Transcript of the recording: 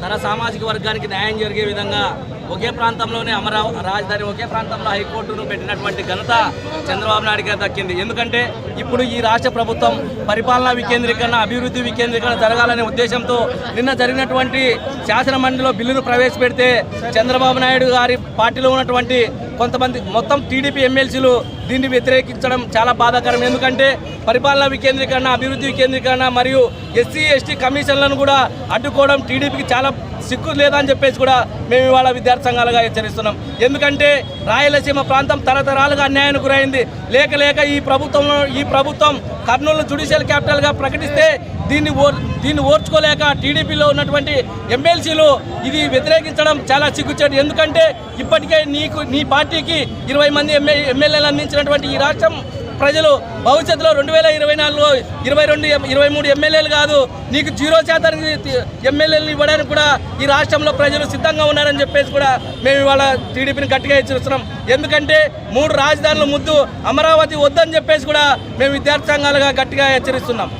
తన సామాజిక వర్గానికి న్యాయం జరిగే విధంగా ఒకే ప్రాంతంలోనే రాజధాని ఒకే ప్రాంతంలో హైకోర్టును పెట్టినటువంటి ఘనత చంద్రబాబు నాయుడు గారికి దక్కింది. ఎందుకంటే ఇప్పుడు ఈ రాష్ట్ర ప్రభుత్వం పరిపాలనా వికేంద్రీకరణ, అభివృద్ధి వికేంద్రీకరణ జరగాలనే ఉద్దేశంతో నిన్న జరిగినటువంటి శాసనమండలిలో బిల్లును ప్రవేశపెడితే చంద్రబాబు నాయుడు గారి పార్టీలో ఉన్నటువంటి కొంతమంది మొత్తం టీడీపీ ఎమ్మెల్సీలు దీన్ని వ్యతిరేకించడం చాలా బాధాకరం. ఎందుకంటే పరిపాలనా వికేంద్రీకరణ, అభివృద్ధి వికేంద్రీకరణ మరియు ఎస్సీ ఎస్టీ కమిషన్లను కూడా అడ్డుకోవడం టీడీపీకి చాలా సిగ్గు లేదని చెప్పేసి కూడా మేము ఇవాళ విద్యార్థి సంఘాలుగా హెచ్చరిస్తున్నాం. ఎందుకంటే రాయలసీమ ప్రాంతం తరతరాలుగా అన్యాయానికి గురైంది. లేక ఈ ప్రభుత్వం కర్నూలు జ్యుడిషియల్ క్యాపిటల్గా ప్రకటిస్తే దీన్ని ఓర్చుకోలేక టీడీపీలో ఉన్నటువంటి ఎమ్మెల్సీలు ఇది వ్యతిరేకించడం చాలా సిగ్గుచేటు. ఎందుకంటే ఇప్పటికే నీ పార్టీకి 20 మంది ఎమ్మెల్యేలు అందించినటువంటి ఈ రాష్ట్రం ప్రజలు భవిష్యత్తులో 2024లో 23 ఎమ్మెల్యేలు కాదు, నీకు 0% ఎమ్మెల్యేలు ఇవ్వడానికి కూడా ఈ రాష్ట్రంలో ప్రజలు సిద్ధంగా ఉన్నారని చెప్పేసి కూడా మేము ఇవాళ టీడీపీని గట్టిగా హెచ్చరిస్తున్నాం. ఎందుకంటే 3 రాజధానులు ముద్దు, అమరావతి వద్దని చెప్పేసి కూడా మేము విద్యార్థి సంఘాలుగా గట్టిగా హెచ్చరిస్తున్నాం.